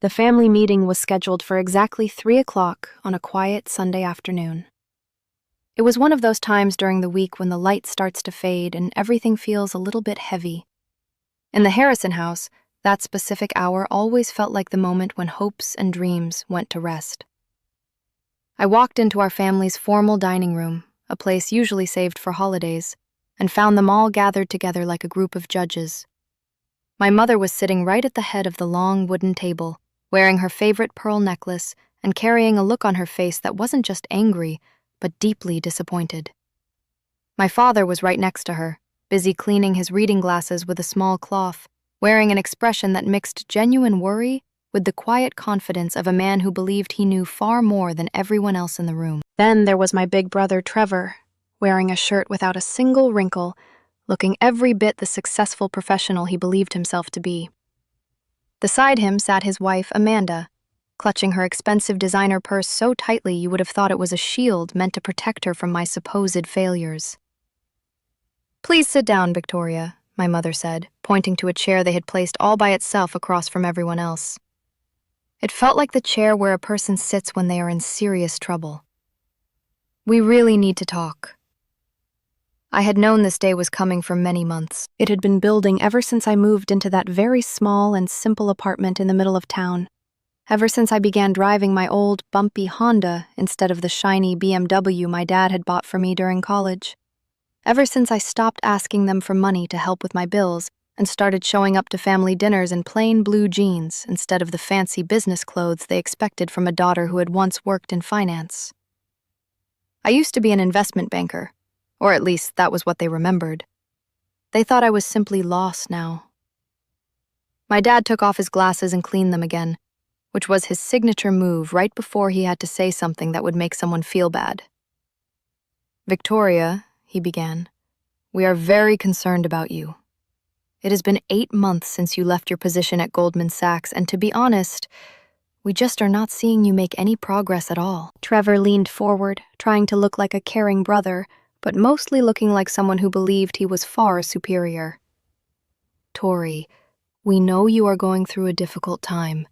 The family meeting was scheduled for exactly 3 o'clock on a quiet Sunday afternoon. It was one of those times during the week when the light starts to fade and everything feels a little bit heavy. In the Harrison house, that specific hour always felt like the moment when hopes and dreams went to rest. I walked into our family's formal dining room, a place usually saved for holidays, and found them all gathered together like a group of judges. My mother was sitting right at the head of the long wooden table, wearing her favorite pearl necklace and carrying a look on her face that wasn't just angry, but deeply disappointed. My father was right next to her, busy cleaning his reading glasses with a small cloth, wearing an expression that mixed genuine worry with the quiet confidence of a man who believed he knew far more than everyone else in the room. Then there was my big brother, Trevor, wearing a shirt without a single wrinkle, looking every bit the successful professional he believed himself to be. Beside him sat his wife, Amanda, clutching her expensive designer purse so tightly you would have thought it was a shield meant to protect her from my supposed failures. "Please sit down, Victoria," my mother said, pointing to a chair they had placed all by itself across from everyone else. It felt like the chair where a person sits when they are in serious trouble. "We really need to talk." I had known this day was coming for many months. It had been building ever since I moved into that very small and simple apartment in the middle of town. Ever since I began driving my old, bumpy Honda instead of the shiny BMW my dad had bought for me during college. Ever since I stopped asking them for money to help with my bills and started showing up to family dinners in plain blue jeans instead of the fancy business clothes they expected from a daughter who had once worked in finance. I used to be an investment banker, or at least that was what they remembered. They thought I was simply lost now. My dad took off his glasses and cleaned them again, which was his signature move right before he had to say something that would make someone feel bad. "Victoria," he began, "we are very concerned about you. It has been 8 months since you left your position at Goldman Sachs, and to be honest, we just are not seeing you make any progress at all." Trevor leaned forward, trying to look like a caring brother, but mostly looking like someone who believed he was far superior. "Tori, we know you are going through a difficult time.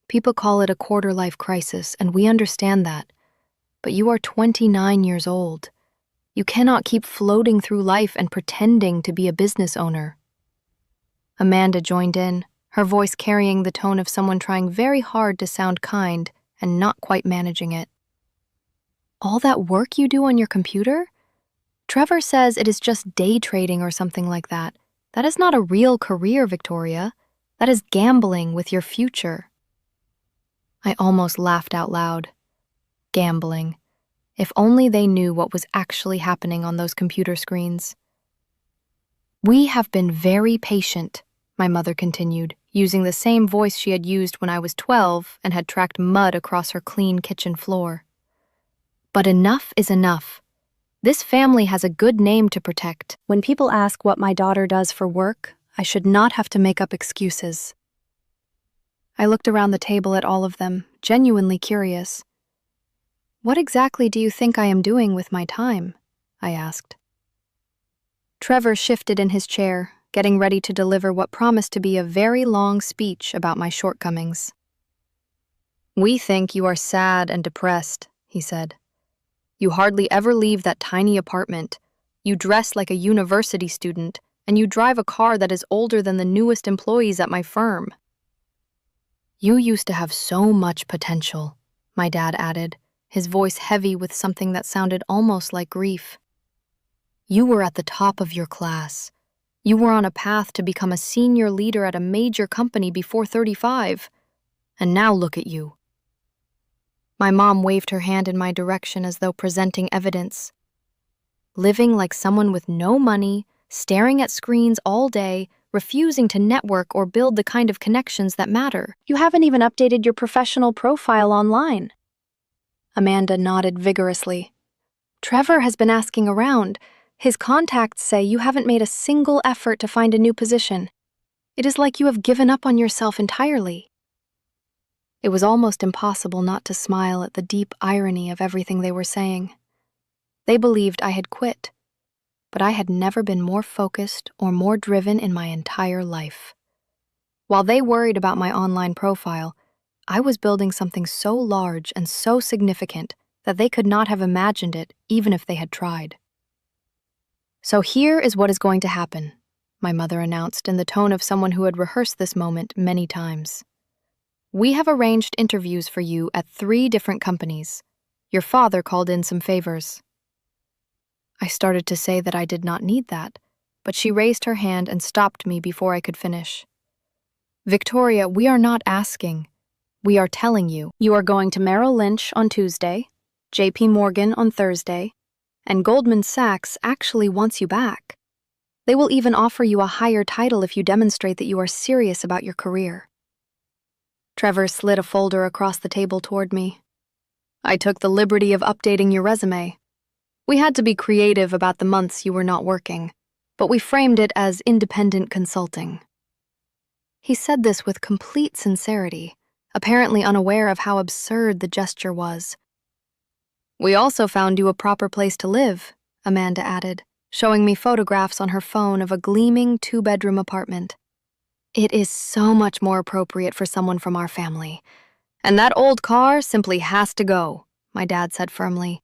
People call it a quarter-life crisis, and we understand that. But you are 29 years old. You cannot keep floating through life and pretending to be a business owner." Amanda joined in, her voice carrying the tone of someone trying very hard to sound kind and not quite managing it. "All that work you do on your computer? Trevor says it is just day trading or something like that. That is not a real career, Victoria. That is gambling with your future." I almost laughed out loud. Gambling. If only they knew what was actually happening on those computer screens. "We have been very patient," my mother continued, using the same voice she had used when I was 12 and had tracked mud across her clean kitchen floor. "But enough is enough. This family has a good name to protect. When people ask what my daughter does for work, I should not have to make up excuses." I looked around the table at all of them, genuinely curious. "What exactly do you think I am doing with my time?" I asked. Trevor shifted in his chair, getting ready to deliver what promised to be a very long speech about my shortcomings. "We think you are sad and depressed," he said. "You hardly ever leave that tiny apartment. You dress like a university student, and you drive a car that is older than the newest employees at my firm." "You used to have so much potential," my dad added, his voice heavy with something that sounded almost like grief. "You were at the top of your class. You were on a path to become a senior leader at a major company before 35. And now look at you." My mom waved her hand in my direction as though presenting evidence. "Living like someone with no money, staring at screens all day, refusing to network or build the kind of connections that matter. You haven't even updated your professional profile online." Amanda nodded vigorously. "Trevor has been asking around. His contacts say you haven't made a single effort to find a new position. It is like you have given up on yourself entirely." It was almost impossible not to smile at the deep irony of everything they were saying. They believed I had quit, but I had never been more focused or more driven in my entire life. While they worried about my online profile, I was building something so large and so significant that they could not have imagined it even if they had tried. "So here is what is going to happen," my mother announced in the tone of someone who had rehearsed this moment many times. "We have arranged interviews for you at 3 different companies. Your father called in some favors." I started to say that I did not need that, but she raised her hand and stopped me before I could finish. "Victoria, we are not asking. We are telling you. You are going to Merrill Lynch on Tuesday, JP Morgan on Thursday, and Goldman Sachs actually wants you back. They will even offer you a higher title if you demonstrate that you are serious about your career." Trevor slid a folder across the table toward me. "I took the liberty of updating your resume. We had to be creative about the months you were not working, but we framed it as independent consulting." He said this with complete sincerity, apparently unaware of how absurd the gesture was. "We also found you a proper place to live," Amanda added, showing me photographs on her phone of a gleaming 2-bedroom apartment. "It is so much more appropriate for someone from our family. And that old car simply has to go," my dad said firmly.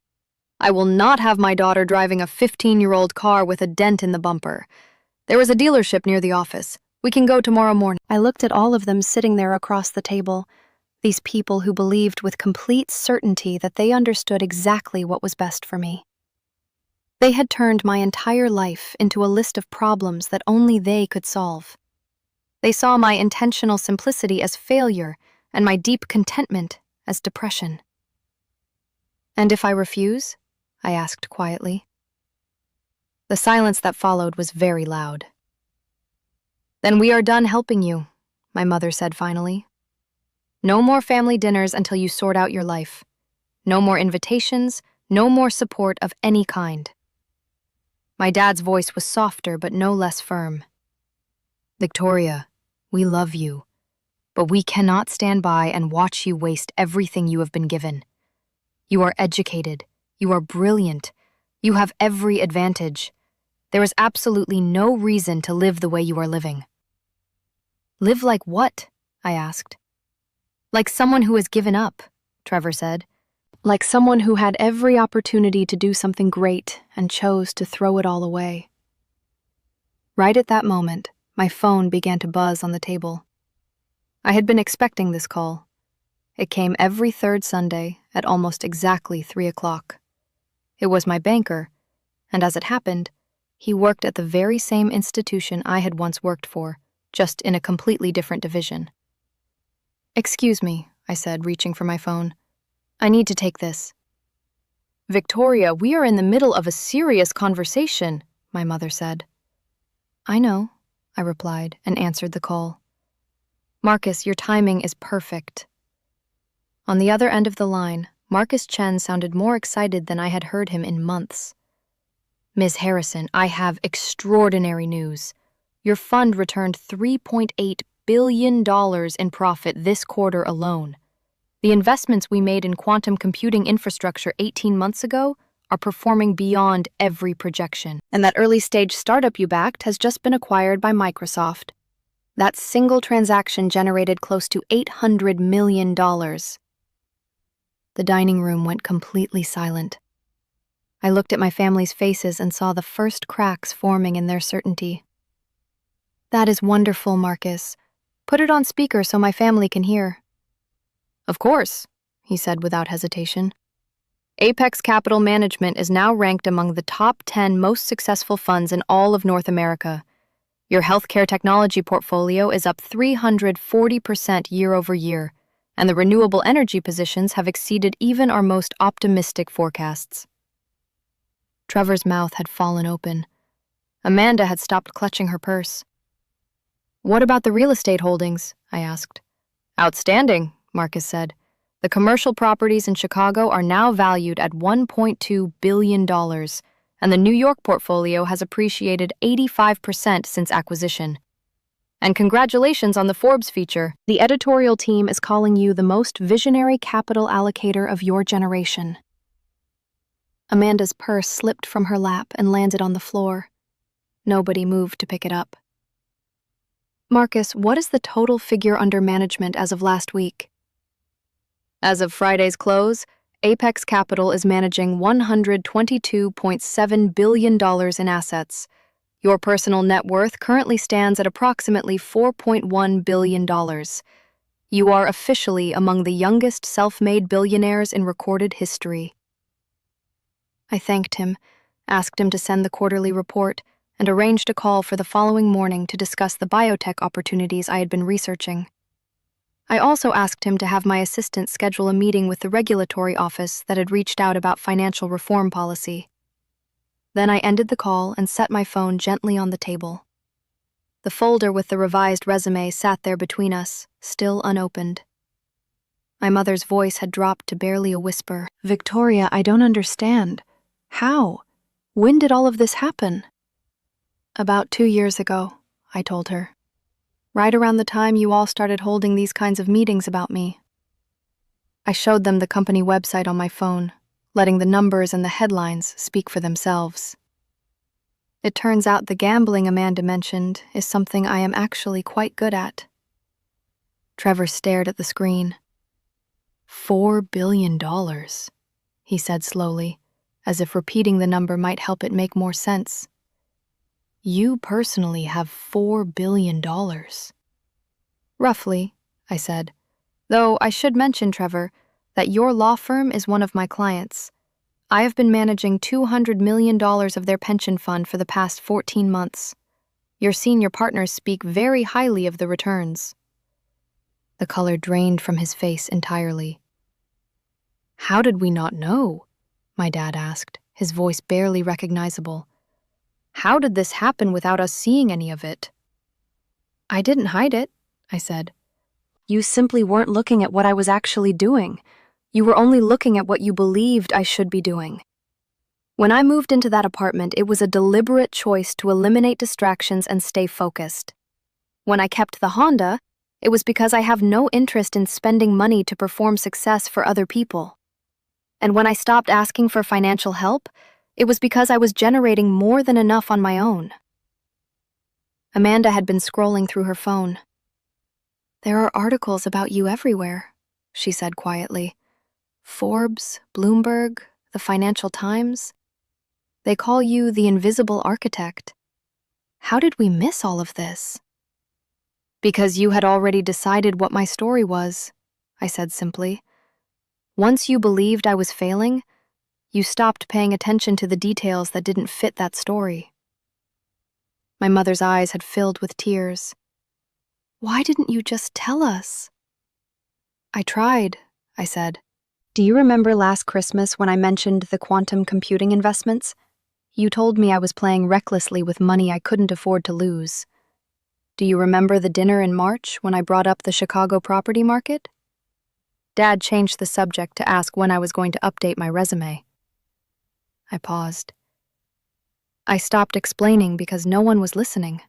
"I will not have my daughter driving a 15-year-old car with a dent in the bumper. There is a dealership near the office. We can go tomorrow morning." I looked at all of them sitting there across the table, these people who believed with complete certainty that they understood exactly what was best for me. They had turned my entire life into a list of problems that only they could solve. They saw my intentional simplicity as failure and my deep contentment as depression. "And if I refuse?" I asked quietly. The silence that followed was very loud. "Then we are done helping you," my mother said finally. "No more family dinners until you sort out your life. No more invitations, no more support of any kind." My dad's voice was softer but no less firm. "Victoria, we love you, but we cannot stand by and watch you waste everything you have been given. You are educated, you are brilliant, you have every advantage. There is absolutely no reason to live the way you are living." "Live like what?" I asked. "Like someone who has given up," Trevor said. "Like someone who had every opportunity to do something great and chose to throw it all away." Right at that moment, my phone began to buzz on the table. I had been expecting this call. It came every 3rd Sunday at almost exactly 3 o'clock. It was my banker, and as it happened, he worked at the very same institution I had once worked for, just in a completely different division. "Excuse me," I said, reaching for my phone. "I need to take this." "Victoria, we are in the middle of a serious conversation," my mother said. "I know," I replied and answered the call. "Marcus, your timing is perfect." On the other end of the line, Marcus Chen sounded more excited than I had heard him in months. "Ms. Harrison, I have extraordinary news. Your fund returned $3.8 billion in profit this quarter alone. The investments we made in quantum computing infrastructure 18 months ago are performing beyond every projection. And that early-stage startup you backed has just been acquired by Microsoft. That single transaction generated close to $800 million. The dining room went completely silent. I looked at my family's faces and saw the first cracks forming in their certainty. "That is wonderful, Marcus. Put it on speaker so my family can hear." "Of course," he said without hesitation. "Apex Capital Management is now ranked among the top 10 most successful funds in all of North America. Your healthcare technology portfolio is up 340% year over year, and the renewable energy positions have exceeded even our most optimistic forecasts." Trevor's mouth had fallen open. Amanda had stopped clutching her purse. "What about the real estate holdings?" I asked. "Outstanding," Marcus said. "The commercial properties in Chicago are now valued at $1.2 billion, and the New York portfolio has appreciated 85% since acquisition. And congratulations on the Forbes feature. The editorial team is calling you the most visionary capital allocator of your generation." Amanda's purse slipped from her lap and landed on the floor. Nobody moved to pick it up. "Marcus, what is the total figure under management as of last week?" As of Friday's close, Apex Capital is managing $122.7 billion in assets. Your personal net worth currently stands at approximately $4.1 billion. You are officially among the youngest self-made billionaires in recorded history. I thanked him, asked him to send the quarterly report, and arranged a call for the following morning to discuss the biotech opportunities I had been researching. I also asked him to have my assistant schedule a meeting with the regulatory office that had reached out about financial reform policy. Then I ended the call and set my phone gently on the table. The folder with the revised resume sat there between us, still unopened. My mother's voice had dropped to barely a whisper. "Victoria, I don't understand. How? When did all of this happen?" "About 2 years ago," I told her. "Right around the time you all started holding these kinds of meetings about me." I showed them the company website on my phone, letting the numbers and the headlines speak for themselves. It turns out the gambling Amanda mentioned is something I am actually quite good at. Trevor stared at the screen. $4 billion, he said slowly, as if repeating the number might help it make more sense. You personally have $4 billion. Roughly, I said, though I should mention, Trevor, that your law firm is one of my clients. I have been managing $200 million of their pension fund for the past 14 months. Your senior partners speak very highly of the returns. The color drained from his face entirely. How did we not know? My dad asked, his voice barely recognizable. How did this happen without us seeing any of it? I didn't hide it, I said. You simply weren't looking at what I was actually doing. You were only looking at what you believed I should be doing. When I moved into that apartment, it was a deliberate choice to eliminate distractions and stay focused. When I kept the Honda, it was because I have no interest in spending money to perform success for other people. And when I stopped asking for financial help, it was because I was generating more than enough on my own. Amanda had been scrolling through her phone. There are articles about you everywhere, she said quietly. Forbes, Bloomberg, the Financial Times. They call you the invisible architect. How did we miss all of this? Because you had already decided what my story was, I said simply. Once you believed I was failing, you stopped paying attention to the details that didn't fit that story. My mother's eyes had filled with tears. Why didn't you just tell us? I tried, I said. Do you remember last Christmas when I mentioned the quantum computing investments? You told me I was playing recklessly with money I couldn't afford to lose. Do you remember the dinner in March when I brought up the Chicago property market? Dad changed the subject to ask when I was going to update my resume. I paused. I stopped explaining because no one was listening.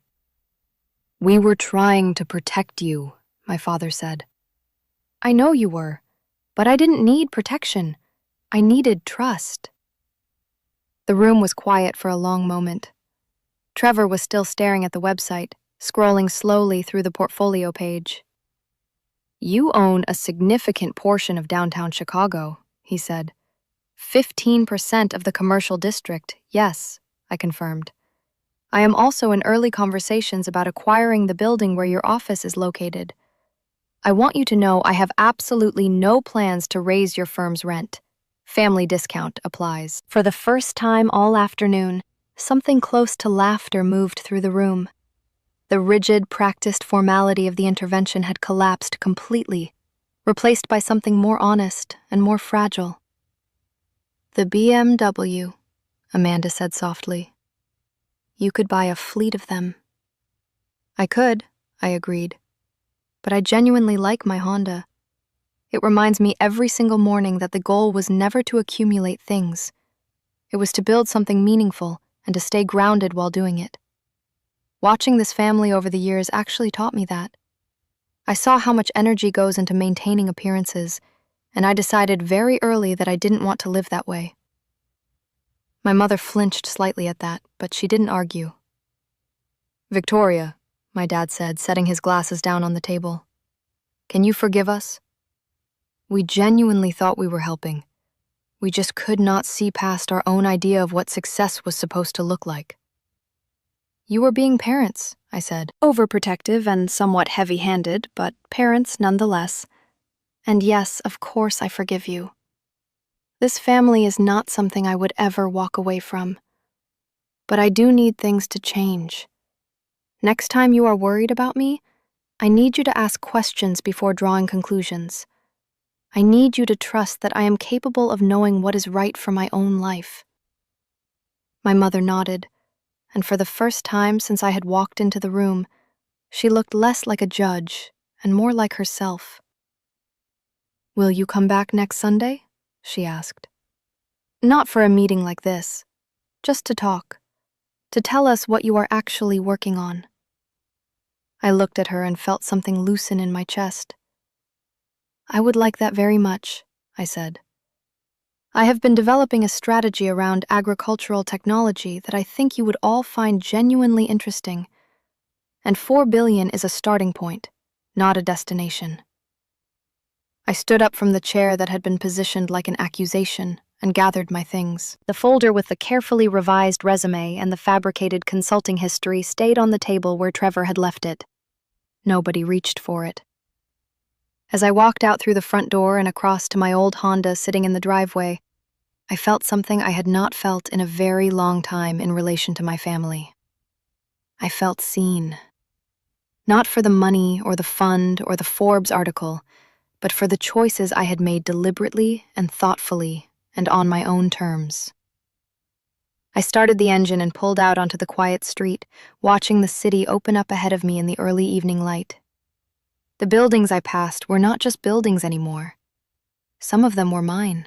We were trying to protect you, my father said. I know you were, but I didn't need protection. I needed trust. The room was quiet for a long moment. Trevor was still staring at the website, scrolling slowly through the portfolio page. You own a significant portion of downtown Chicago, he said. 15% of the commercial district, yes, I confirmed. I am also in early conversations about acquiring the building where your office is located. I want you to know I have absolutely no plans to raise your firm's rent. Family discount applies. For the first time all afternoon, something close to laughter moved through the room. The rigid, practiced formality of the intervention had collapsed completely, replaced by something more honest and more fragile. The BMW, Amanda said softly. You could buy a fleet of them. I could, I agreed. But I genuinely like my Honda. It reminds me every single morning that the goal was never to accumulate things. It was to build something meaningful and to stay grounded while doing it. Watching this family over the years actually taught me that. I saw how much energy goes into maintaining appearances, and I decided very early that I didn't want to live that way. My mother flinched slightly at that, but she didn't argue. Victoria, my dad said, setting his glasses down on the table. Can you forgive us? We genuinely thought we were helping. We just could not see past our own idea of what success was supposed to look like. You were being parents, I said. Overprotective and somewhat heavy-handed, but parents nonetheless. And yes, of course I forgive you. This family is not something I would ever walk away from. But I do need things to change. Next time you are worried about me, I need you to ask questions before drawing conclusions. I need you to trust that I am capable of knowing what is right for my own life. My mother nodded, and for the first time since I had walked into the room, she looked less like a judge and more like herself. "Will you come back next Sunday?" she asked. "Not for a meeting like this, just to talk, to tell us what you are actually working on." I looked at her and felt something loosen in my chest. "I would like that very much," I said. "I have been developing a strategy around agricultural technology that I think you would all find genuinely interesting. And 4 billion is a starting point, not a destination." I stood up from the chair that had been positioned like an accusation and gathered my things. The folder with the carefully revised resume and the fabricated consulting history stayed on the table where Trevor had left it. Nobody reached for it. As I walked out through the front door and across to my old Honda sitting in the driveway, I felt something I had not felt in a very long time in relation to my family. I felt seen. Not for the money or the fund or the Forbes article, but for the choices I had made deliberately and thoughtfully and on my own terms. I started the engine and pulled out onto the quiet street, watching the city open up ahead of me in the early evening light. The buildings I passed were not just buildings anymore. Some of them were mine.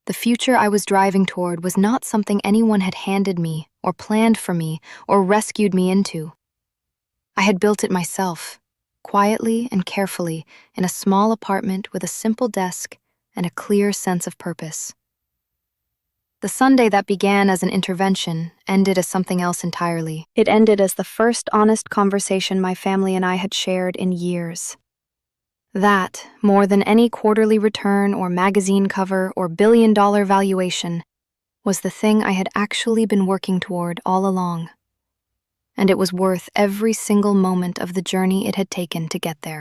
The future I was driving toward was not something anyone had handed me or planned for me or rescued me into. I had built it myself, quietly and carefully, in a small apartment with a simple desk and a clear sense of purpose. The Sunday that began as an intervention ended as something else entirely. It ended as the first honest conversation my family and I had shared in years. That, more than any quarterly return or magazine cover or billion-dollar valuation, was the thing I had actually been working toward all along. And it was worth every single moment of the journey it had taken to get there.